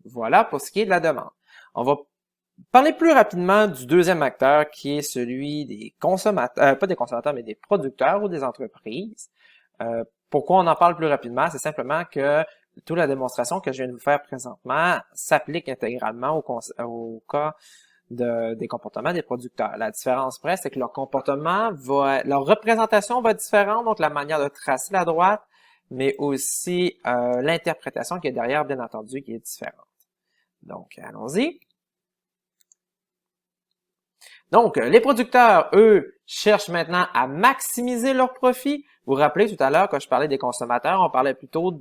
voilà pour ce qui est de la demande. On va parler plus rapidement du deuxième acteur qui est celui des consommateurs, pas des consommateurs, mais des producteurs ou des entreprises. Pourquoi on en parle plus rapidement? C'est simplement que toute la démonstration que je viens de vous faire présentement s'applique intégralement au cas des comportements des producteurs. La différence près, c'est que leur comportement leur représentation va être différente, donc la manière de tracer la droite, mais aussi l'interprétation qui est derrière, bien entendu, qui est différente. Donc, allons-y. Donc, les producteurs, eux, cherchent maintenant à maximiser leur profit. Vous vous rappelez tout à l'heure, quand je parlais des consommateurs, on parlait plutôt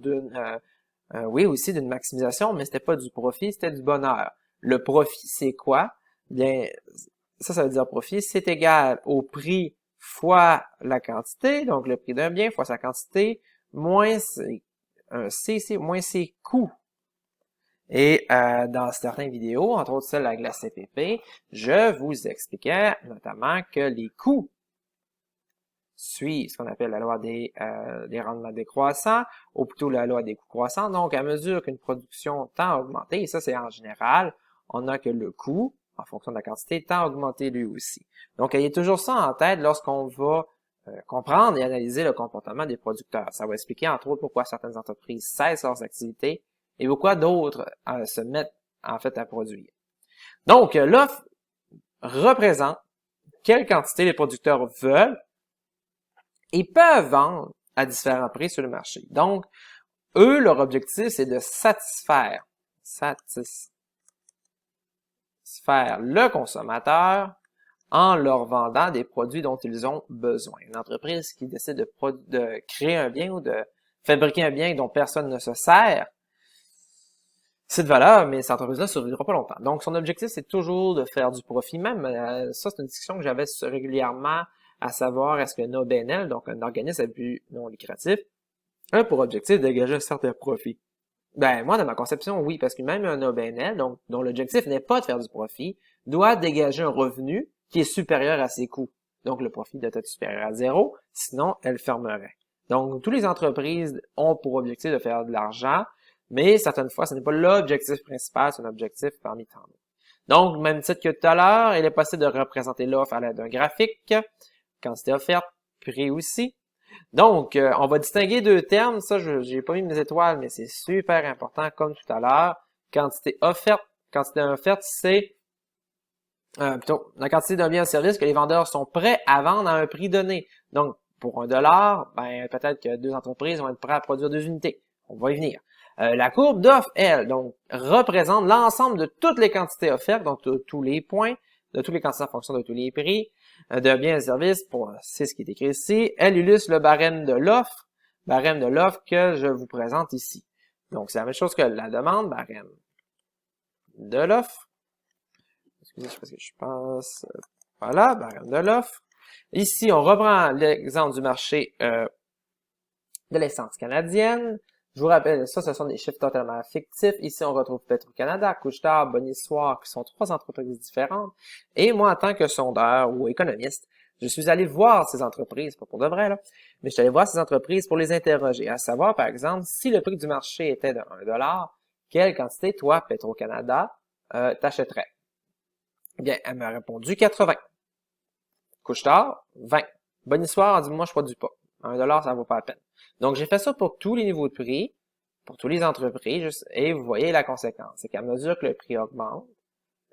oui, aussi d'une maximisation, mais c'était pas du profit, c'était du bonheur. Le profit, c'est quoi? Bien, ça veut dire profit, c'est égal au prix fois la quantité, donc le prix d'un bien fois sa quantité, moins moins ses coûts. Et dans certaines vidéos, entre autres celle avec la CPP, je vous expliquais notamment que les coûts suivent ce qu'on appelle la loi des rendements décroissants, ou plutôt la loi des coûts croissants. Donc, à mesure qu'une production tend à augmenter, et ça c'est en général, on a que le coût, en fonction de la quantité, tend à augmenter lui aussi. Donc, ayez toujours ça en tête lorsqu'on va comprendre et analyser le comportement des producteurs. Ça va expliquer entre autres pourquoi certaines entreprises cessent leurs activités et pourquoi d'autres se mettent en fait à produire. Donc, l'offre représente quelle quantité les producteurs veulent et peuvent vendre à différents prix sur le marché. Donc, eux, leur objectif, c'est de satisfaire le consommateur en leur vendant des produits dont ils ont besoin. Une entreprise qui décide de créer un bien ou de fabriquer un bien dont personne ne se sert, c'est de valeur, mais cette entreprise-là ne survivra pas longtemps. Donc, son objectif, c'est toujours de faire du profit. Même, ça, c'est une discussion que j'avais régulièrement, à savoir, est-ce qu'un OBNL, donc un organisme à but non lucratif, a pour objectif de dégager un certain profit? Ben, moi, dans ma conception, oui, parce que même un OBNL, donc, dont l'objectif n'est pas de faire du profit, doit dégager un revenu qui est supérieur à ses coûts. Donc, le profit doit être supérieur à 0, sinon, elle fermerait. Donc, toutes les entreprises ont pour objectif de faire de l'argent, mais certaines fois, ce n'est pas l'objectif principal, c'est un objectif parmi tant d'autres. Donc, même titre que tout à l'heure, il est possible de représenter l'offre à l'aide d'un graphique, quantité offerte, prix aussi. Donc, on va distinguer deux termes. Ça, j'ai pas mis mes étoiles, mais c'est super important, comme tout à l'heure. Quantité offerte. Quantité offerte, c'est plutôt la quantité d'un bien ou service que les vendeurs sont prêts à vendre à un prix donné. Donc, pour $1, ben peut-être que deux entreprises vont être prêtes à produire 2 unités. On va y venir. La courbe d'offre, elle, donc, représente l'ensemble de toutes les quantités offertes, donc de tous les points, de toutes les quantités en fonction de tous les prix, de biens et services, c'est ce qui est écrit ici. Elle illustre le barème de l'offre que je vous présente ici. Donc, c'est la même chose que la demande, barème de l'offre. Excusez, parce que je pense... Voilà, barème de l'offre. Ici, on reprend l'exemple du marché de l'essence canadienne. Je vous rappelle, ça, ce sont des chiffres totalement fictifs. Ici, on retrouve Petro-Canada, Couche-Tard, Bonissoir, qui sont 3 entreprises différentes. Et moi, en tant que sondeur ou économiste, je suis allé voir ces entreprises, pas pour de vrai, là, mais je suis allé voir ces entreprises pour les interroger. À savoir, par exemple, si le prix du marché était de 1$, quelle quantité, toi, Petro-Canada, t'achèterais? Eh bien, elle m'a répondu 80. Couche-Tard, 20. Bonissoir a dit, moi, je produis pas. 1$, ça vaut pas la peine. Donc, j'ai fait ça pour tous les niveaux de prix, pour toutes les entreprises, et vous voyez la conséquence. C'est qu'à mesure que le prix augmente,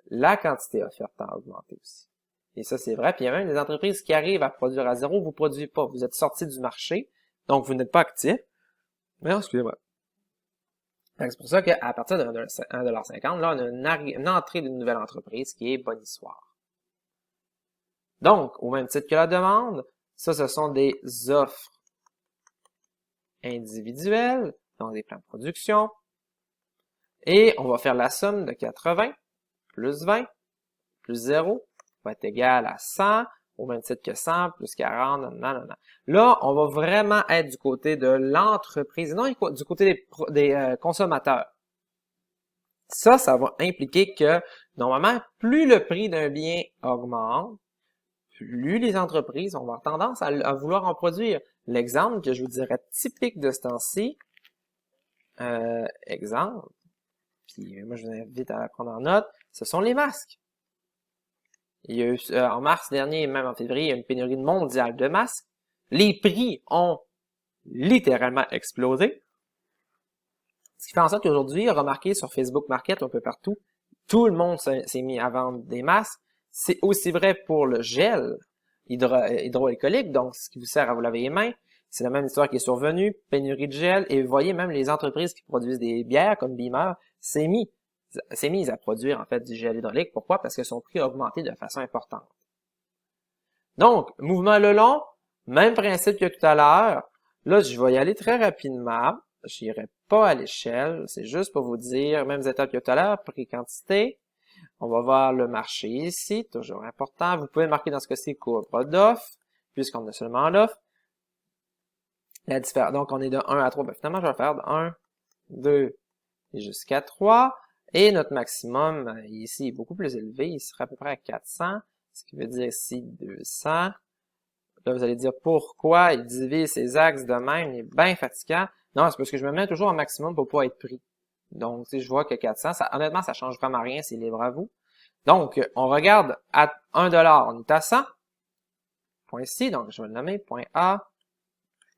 la quantité offerte tend à augmenter aussi. Et ça, c'est vrai. Puis il y a même des entreprises qui arrivent à produire à 0, vous ne produisez pas. Vous êtes sorti du marché, donc vous n'êtes pas actif. Mais excusez-moi. C'est pour ça qu'à partir de 1,50$, là, on a une entrée d'une nouvelle entreprise qui est Bonissoir. Donc, au même titre que la demande, ça, ce sont des offres individuelles, donc des plans de production. Et on va faire la somme de 80 plus 20 plus 0 va être égal à 100, au même titre que 100 plus 40, nanana. Là, on va vraiment être du côté de l'entreprise, non du côté des consommateurs. Ça va impliquer que, normalement, plus le prix d'un bien augmente, plus les entreprises vont avoir tendance à vouloir en produire. L'exemple que je vous dirais typique de ce temps-ci, exemple, puis moi je vous invite à la prendre en note, ce sont les masques. Il y a eu, en mars dernier et même en février, il y a une pénurie mondiale de masques. Les prix ont littéralement explosé. Ce qui fait en sorte qu'aujourd'hui, remarquez sur Facebook Market, un peu partout, tout le monde s'est mis à vendre des masques. C'est aussi vrai pour le gel hydroalcoolique, donc ce qui vous sert à vous laver les mains. C'est la même histoire qui est survenue, pénurie de gel, et vous voyez même les entreprises qui produisent des bières comme Beamer s'est mis à produire en fait du gel hydraulique. Pourquoi? Parce que son prix a augmenté de façon importante. Donc, mouvement le long, même principe que tout à l'heure. Là, je vais y aller très rapidement. Je n'irai pas à l'échelle. C'est juste pour vous dire, mêmes étapes que tout à l'heure, prix quantité. On va voir le marché ici, toujours important. Vous pouvez marquer dans ce cas-ci cours pas d'offre, puisqu'on a seulement l'offre. La différence, donc on est de 1 à 3. Ben, finalement, je vais faire de 1, 2 et jusqu'à 3. Et notre maximum ici est beaucoup plus élevé. Il sera à peu près à 400, ce qui veut dire ici 200. Là, vous allez dire pourquoi il divise ses axes de même, il est bien fatigant. Non, c'est parce que je me mets toujours au maximum pour pas être pris. Donc, si je vois que 400, honnêtement, ça change vraiment rien, c'est libre à vous. Donc, on regarde à 1$, on est à 100. Point ici, donc je vais le nommer point A,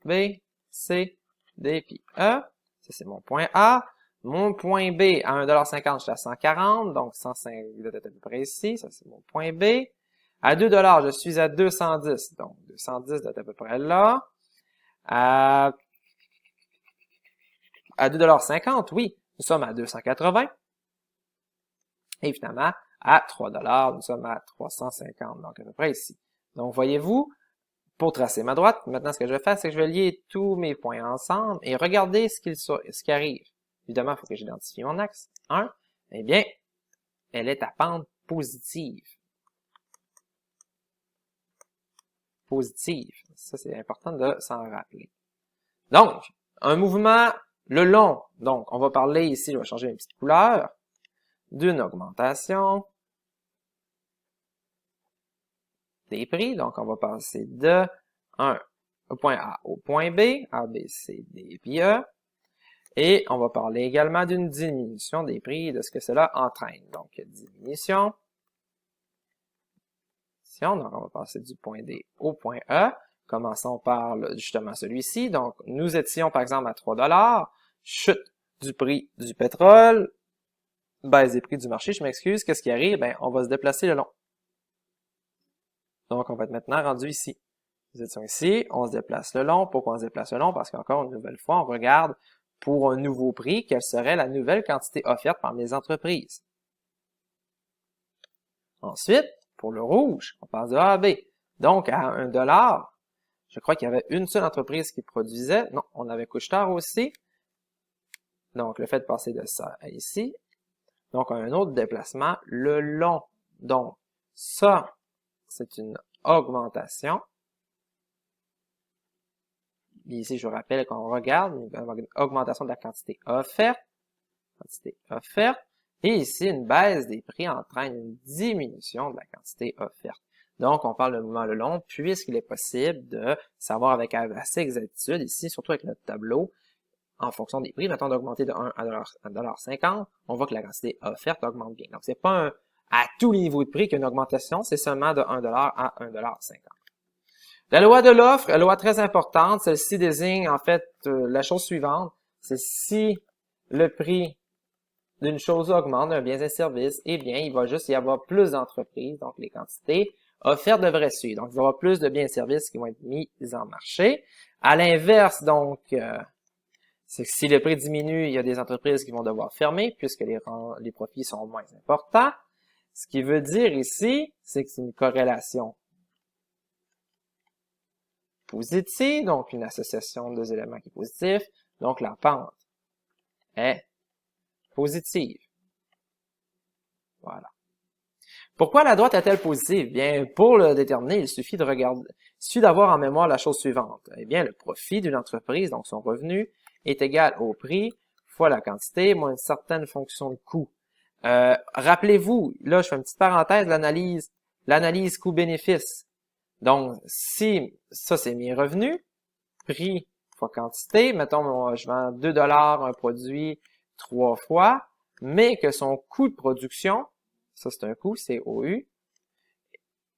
B, C, D, puis E. Ça, c'est mon point A. Mon point B, à 1,50$, je suis à 140, donc 105 doit être à peu près ici. Ça, c'est mon point B. À 2$, je suis à 210, donc 210 doit être à peu près là. À 2,50$, oui, nous sommes à 280. Et finalement, à 3$, nous sommes à 350, donc à peu près ici. Donc, voyez-vous, pour tracer ma droite, maintenant, ce que je vais faire, c'est que je vais lier tous mes points ensemble et regarder ce qui arrive. Évidemment, il faut que j'identifie mon axe. 1, eh bien, elle est à pente positive. Positive. Ça, c'est important de s'en rappeler. Donc, un mouvement le long. Donc, on va parler ici, je vais changer une petite couleur, d'une augmentation des prix. Donc, on va passer de 1 au point A au point B, A, B, C, D, puis E. Et on va parler également d'une diminution des prix et de ce que cela entraîne. Donc, diminution. Donc, on va passer du point D au point E. Commençons par justement celui-ci. Donc, nous étions par exemple à 3$. Chute du prix du pétrole. Baisse des prix du marché, je m'excuse. Qu'est-ce qui arrive? Ben, on va se déplacer le long. Donc, on va être maintenant rendu ici. Nous étions ici, on se déplace le long. Pourquoi on se déplace le long? Parce qu'encore une nouvelle fois, on regarde pour un nouveau prix, quelle serait la nouvelle quantité offerte par les entreprises. Ensuite, pour le rouge, on passe de A à B. Donc, à 1$, je crois qu'il y avait une seule entreprise qui produisait. Non, on avait Couche-Tard aussi. Donc, le fait de passer de ça à ici. Donc, un autre déplacement, le long. Donc, ça, c'est une augmentation. Et ici, je vous rappelle qu'on regarde une augmentation de la quantité offerte. Et ici, une baisse des prix entraîne une diminution de la quantité offerte. Donc, on parle de mouvement le long, puisqu'il est possible de savoir avec assez exactitude, ici, surtout avec notre tableau, en fonction des prix, mettons d'augmenter de 1 à 1,50$, on voit que la quantité offerte augmente bien. Donc, c'est pas à tous les niveaux de prix qu'il y a une augmentation, c'est seulement de 1$ à 1,50$. La loi de l'offre, une loi très importante, celle-ci désigne en fait la chose suivante, c'est si le prix d'une chose augmente, d'un bien et service, eh bien, il va juste y avoir plus d'entreprises, donc les quantités offertes devraient suivre. Donc, il va y avoir plus de biens et services qui vont être mis en marché. À l'inverse, donc, c'est que si le prix diminue, il y a des entreprises qui vont devoir fermer puisque les profits sont moins importants. Ce qui veut dire ici, c'est que c'est une corrélation positive, donc une association de deux éléments qui est positif. Donc, la pente est positive. Voilà. Pourquoi la droite est-elle positive? Bien, pour le déterminer, il suffit d'avoir en mémoire la chose suivante. Eh bien, le profit d'une entreprise, donc son revenu, est égal au prix fois la quantité moins une certaine fonction de coût. Rappelez-vous, là, je fais une petite parenthèse, l'analyse coût-bénéfice. Donc, si ça, c'est mes revenus, prix fois quantité, mettons, je vends 2$ un produit 3 fois, mais que son coût de production, ça c'est un coût, c'est OU,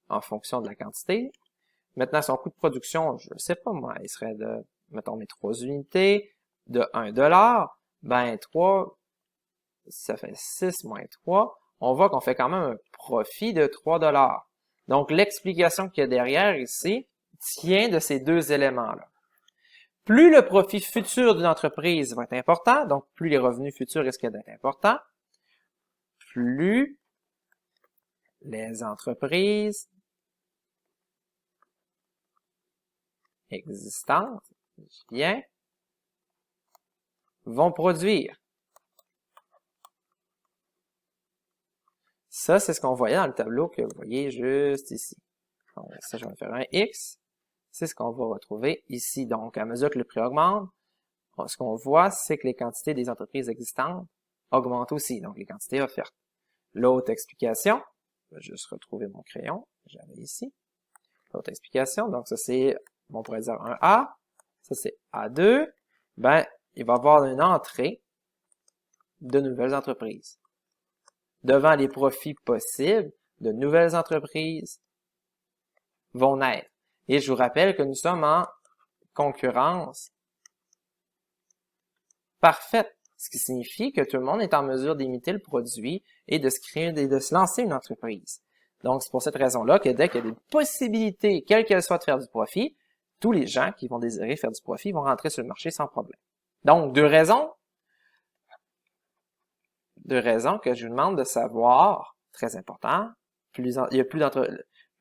en fonction de la quantité. Maintenant, son coût de production, je ne sais pas moi, il serait de, mettons, mes 3 unités, de 1$, ben 3, ça fait 6 moins 3. On voit qu'on fait quand même un profit de 3$. Donc, l'explication qu'il y a derrière ici tient de ces deux éléments-là. Plus le profit futur d'une entreprise va être important, donc plus les revenus futurs risquent d'être importants, plus les entreprises existantes, bien, vont produire. Ça, c'est ce qu'on voyait dans le tableau que vous voyez juste ici. Donc, ça, je vais faire un X. C'est ce qu'on va retrouver ici. Donc, à mesure que le prix augmente, ce qu'on voit, c'est que les quantités des entreprises existantes augmentent aussi, donc les quantités offertes. L'autre explication, je vais juste retrouver mon crayon, j'avais ici. L'autre explication, donc ça c'est, on pourrait dire un A, ça c'est A2, ben, il va y avoir une entrée de nouvelles entreprises. Devant les profits possibles, de nouvelles entreprises vont naître. Et je vous rappelle que nous sommes en concurrence parfaite, ce qui signifie que tout le monde est en mesure d'imiter le produit et de se lancer une entreprise. Donc, c'est pour cette raison-là que dès qu'il y a des possibilités, quelles qu'elles soient, de faire du profit, tous les gens qui vont désirer faire du profit vont rentrer sur le marché sans problème. Donc, deux raisons que je vous demande de savoir, très important, plus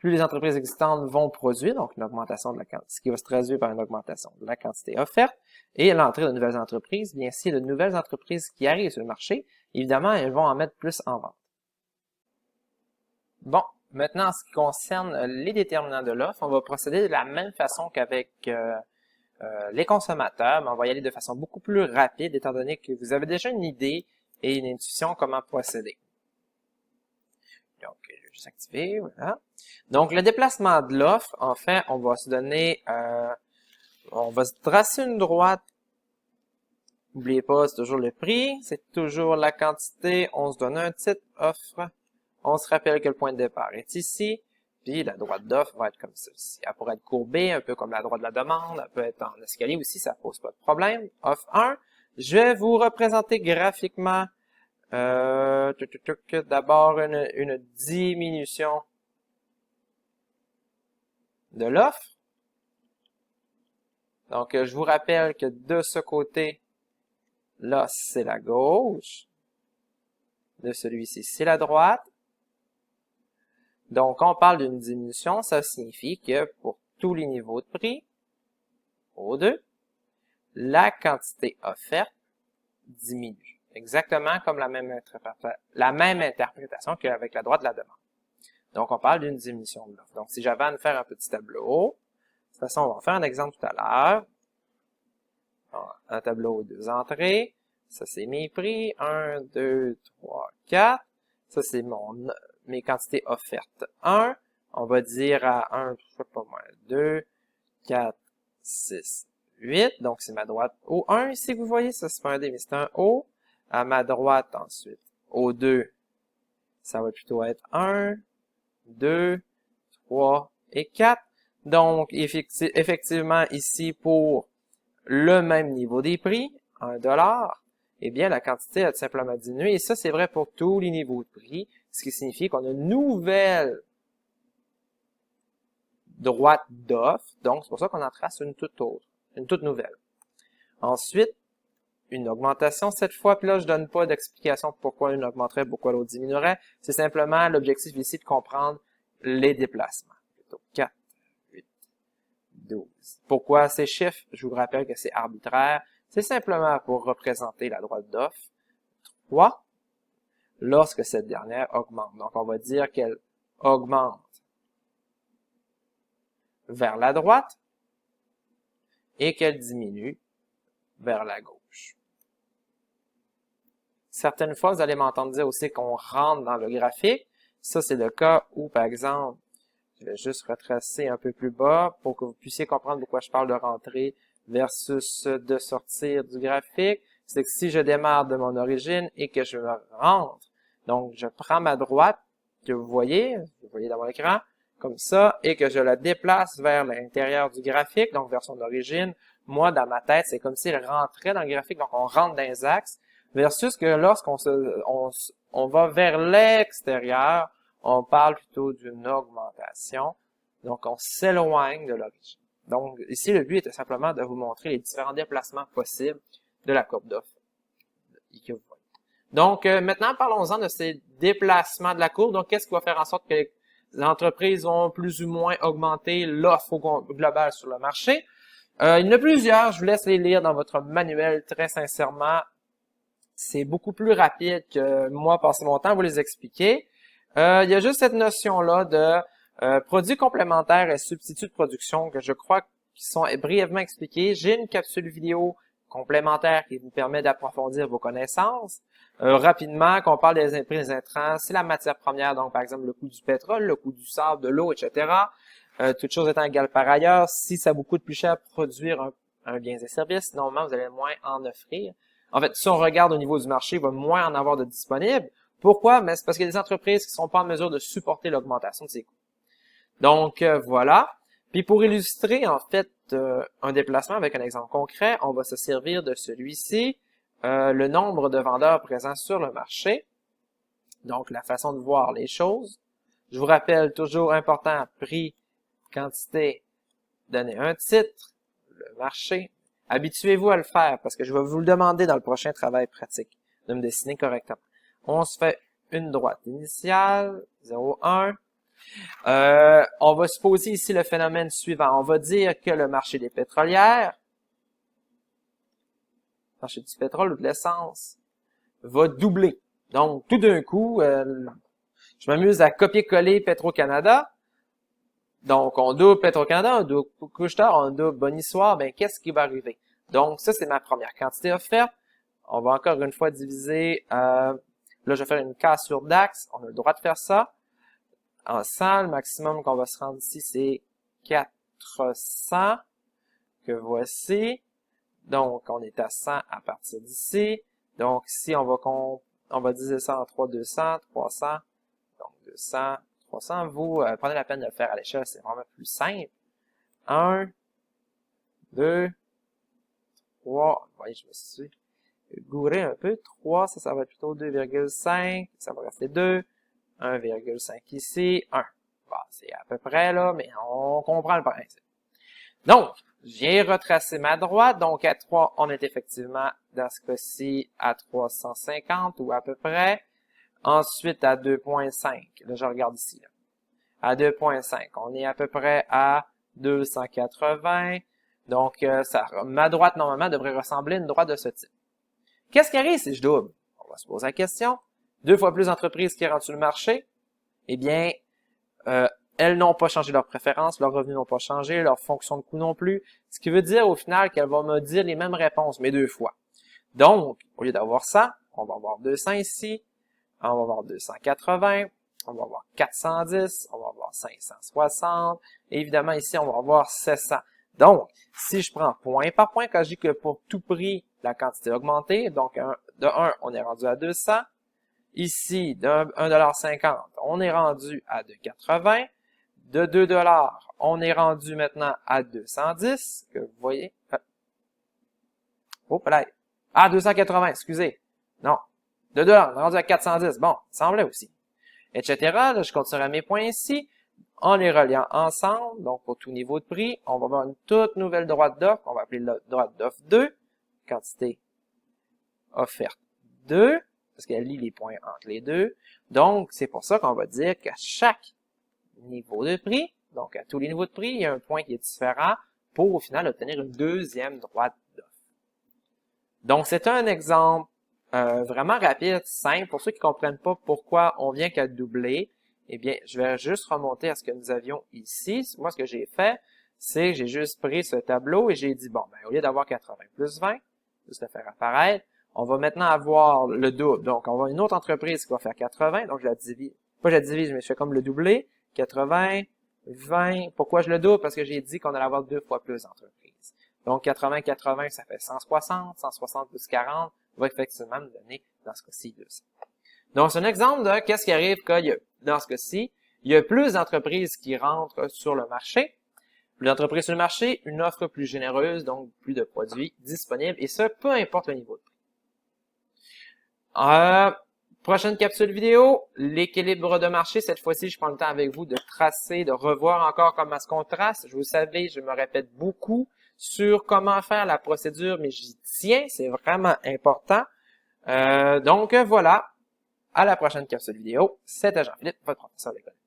les entreprises existantes vont produire, donc une augmentation de la quantité, ce qui va se traduire par une augmentation de la quantité offerte, et l'entrée de nouvelles entreprises, bien s'il y a de nouvelles entreprises qui arrivent sur le marché, évidemment, elles vont en mettre plus en vente. Bon, maintenant, en ce qui concerne les déterminants de l'offre, on va procéder de la même façon qu'avec les consommateurs, mais on va y aller de façon beaucoup plus rapide, étant donné que vous avez déjà une idée et une intuition comment procéder. Donc, je vais juste activer, voilà. Donc, le déplacement de l'offre, en fait, on va se donner, on va se tracer une droite. N'oubliez pas, c'est toujours le prix, c'est toujours la quantité, on se donne un titre, offre. On se rappelle que le point de départ est ici, puis la droite d'offre va être comme ceci. Elle pourrait être courbée, un peu comme la droite de la demande, elle peut être en escalier aussi, ça pose pas de problème. Offre 1, je vais vous représenter graphiquement d'abord une diminution de l'offre. Donc, je vous rappelle que de ce côté, là, c'est la gauche. De celui-ci, c'est la droite. Donc, on parle d'une diminution, ça signifie que pour tous les niveaux de prix, O2, la quantité offerte diminue. Exactement comme la même interprétation qu'avec la droite de la demande. Donc, on parle d'une diminution de l'offre. Donc, si j'avais à nous faire un petit tableau, de toute façon, on va faire un exemple tout à l'heure. Un tableau aux deux entrées. Ça, c'est mes prix. 1, 2, 3, 4. Ça, c'est mes quantités offertes. 1, on va dire à 1, je sais pas moi, 2, 4, 6, 8. Donc, c'est ma droite O1 ici que vous voyez. Ça, c'est pas un D, mais c'est un O. À ma droite, ensuite, O2, ça va plutôt être 1, 2, 3 et 4. Donc, effectivement, ici, pour le même niveau des prix, $, eh bien, la quantité a tout simplement diminué. Et ça, c'est vrai pour tous les niveaux de prix, ce qui signifie qu'on a une nouvelle droite d'offre. Donc, c'est pour ça qu'on en trace une toute autre, une toute nouvelle. Ensuite, une augmentation cette fois. Puis là, je donne pas d'explication pourquoi une augmenterait, pourquoi l'autre diminuerait. C'est simplement l'objectif ici de comprendre les déplacements. Plutôt 4, 8, 12. Pourquoi ces chiffres? Je vous rappelle que c'est arbitraire. C'est simplement pour représenter la droite d'offre. 3, lorsque cette dernière augmente. Donc, on va dire qu'elle augmente vers la droite et qu'elle diminue vers la gauche. Certaines fois, vous allez m'entendre dire aussi qu'on rentre dans le graphique. Ça, c'est le cas où, par exemple, je vais juste retracer un peu plus bas pour que vous puissiez comprendre pourquoi je parle de rentrer versus de sortir du graphique. c'est que si je démarre de mon origine et que je me rentre, donc je prends ma droite, que vous voyez dans mon écran, comme ça, et que je la déplace vers l'intérieur du graphique, donc vers son origine, moi, dans ma tête, c'est comme s'il rentrait dans le graphique, donc on rentre dans les axes, versus que lorsqu'on on va vers l'extérieur, on parle plutôt d'une augmentation, donc on s'éloigne de l'origine. Donc, ici, le but était simplement de vous montrer les différents déplacements possibles de la courbe d'offre. Donc, maintenant, parlons-en de ces déplacements de la courbe. Donc, qu'est-ce qui va faire en sorte que les entreprises vont plus ou moins augmenter l'offre globale sur le marché? Il y en a plusieurs, je vous laisse les lire dans votre manuel, très sincèrement. C'est beaucoup plus rapide que moi passer mon temps à vous les expliquer. Il y a juste cette notion-là de produits complémentaires et substituts de production que je crois qui sont brièvement expliqués. J'ai une capsule vidéo complémentaire qui vous permet d'approfondir vos connaissances. Rapidement, quand on parle des prix des intrants, c'est la matière première, donc par exemple le coût du pétrole, le coût du sable, de l'eau, etc. Toutes choses étant égales par ailleurs, si ça vous coûte plus cher produire un bien et service, normalement vous allez moins en offrir. En fait, si on regarde au niveau du marché, il va moins en avoir de disponibles. Pourquoi? Mais c'est parce qu'il y a des entreprises qui ne sont pas en mesure de supporter l'augmentation de ces coûts. Donc, voilà. Puis pour illustrer, en fait, un déplacement avec un exemple concret, on va se servir de celui-ci, le nombre de vendeurs présents sur le marché. Donc, la façon de voir les choses. Je vous rappelle, toujours important, prix, quantité, donner un titre, le marché. Habituez-vous à le faire parce que je vais vous le demander dans le prochain travail pratique de me dessiner correctement. On se fait une droite initiale, 0,1. On va supposer ici le phénomène suivant. On va dire que le marché des pétrolières, le marché du pétrole ou de l'essence, va doubler. Donc, tout d'un coup, je m'amuse à copier-coller Petro-Canada. Donc, on double Petro-Canada, on double Couche-Tard, on double Bonissoir. Ben, qu'est-ce qui va arriver? Donc, ça, c'est ma première quantité offerte. On va encore une fois diviser, là, je vais faire une case sur DAX. On a le droit de faire ça. En 100, le maximum qu'on va se rendre ici, c'est 400, que voici. Donc, on est à 100 à partir d'ici. Donc, ici, on va diviser ça en 3, 200, 300. Donc, 200, 300. Vous, prenez la peine de le faire à l'échelle, c'est vraiment plus simple. 1, 2, 3. Vous voyez, je me suis gouré un peu. 3, ça va être plutôt 2,5. Ça va rester 2. 1,5 ici, 1. Bon, c'est à peu près là, mais on comprend le principe. Donc, j'ai retracé ma droite. Donc, à 3, on est effectivement, dans ce cas-ci, à 350 ou à peu près. Ensuite, à 2,5. Là, je regarde ici. Là. À 2,5, on est à peu près à 280. Donc, ma droite, normalement, devrait ressembler à une droite de ce type. Qu'est-ce qui arrive si je double? On va se poser la question. 2 fois plus d'entreprises qui rentrent sur le marché, eh bien, elles n'ont pas changé leurs préférences, leurs revenus n'ont pas changé, leur fonction de coût non plus, ce qui veut dire au final qu'elles vont me dire les mêmes réponses, mais 2 fois. Donc, au lieu d'avoir ça, on va avoir 200 ici, on va avoir 280, on va avoir 410, on va avoir 560, et évidemment ici, on va avoir 700. Donc, si je prends point par point, quand je dis que pour tout prix, la quantité a augmenté, donc de 1, on est rendu à 200, ici, de 1,50 $, on est rendu à 2,80 $. De 2 $, on est rendu maintenant à 210, que vous voyez. Oh, peut-être. Ah, 280, excusez. Non. De 2 $, on est rendu à 410. Bon, ça semblait aussi. Etc. Là, je continuerai mes points ici. En les reliant ensemble, donc pour tout niveau de prix, on va avoir une toute nouvelle droite d'offre. On va appeler la droite d'offre 2. Quantité offerte 2. Parce qu'elle lie les points entre les deux. Donc, c'est pour ça qu'on va dire qu'à chaque niveau de prix, donc à tous les niveaux de prix, il y a un point qui est différent pour au final obtenir une deuxième droite d'offre. Donc, c'est un exemple vraiment rapide, simple. Pour ceux qui ne comprennent pas pourquoi on vient qu'à doubler, eh bien, je vais juste remonter à ce que nous avions ici. Moi, ce que j'ai fait, c'est que j'ai juste pris ce tableau et j'ai dit, bon, ben, au lieu d'avoir 80 plus 20, juste le faire apparaître, on va maintenant avoir le double. Donc, on va avoir une autre entreprise qui va faire 80. Donc, je la divise. Pas je la divise, mais je fais comme le doublé. 80, 20. Pourquoi je le double? Parce que j'ai dit qu'on allait avoir 2 fois plus d'entreprises. Donc, 80, 80, ça fait 160. 160 plus 40, va effectivement nous donner, dans ce cas-ci, 200. Donc, c'est un exemple de qu'est-ce qui arrive quand, dans ce cas-ci, il y a plus d'entreprises qui rentrent sur le marché. Plus d'entreprises sur le marché, une offre plus généreuse, donc plus de produits disponibles, et ça, peu importe le niveau de prix. Prochaine capsule vidéo, l'équilibre de marché. Cette fois-ci, je prends le temps avec vous de tracer, de revoir encore comment est-ce qu'on trace. Vous savez, je me répète beaucoup sur comment faire la procédure, mais j'y tiens, c'est vraiment important. Donc voilà, à la prochaine capsule vidéo. C'était Jean-Philippe, votre professeur d'économie.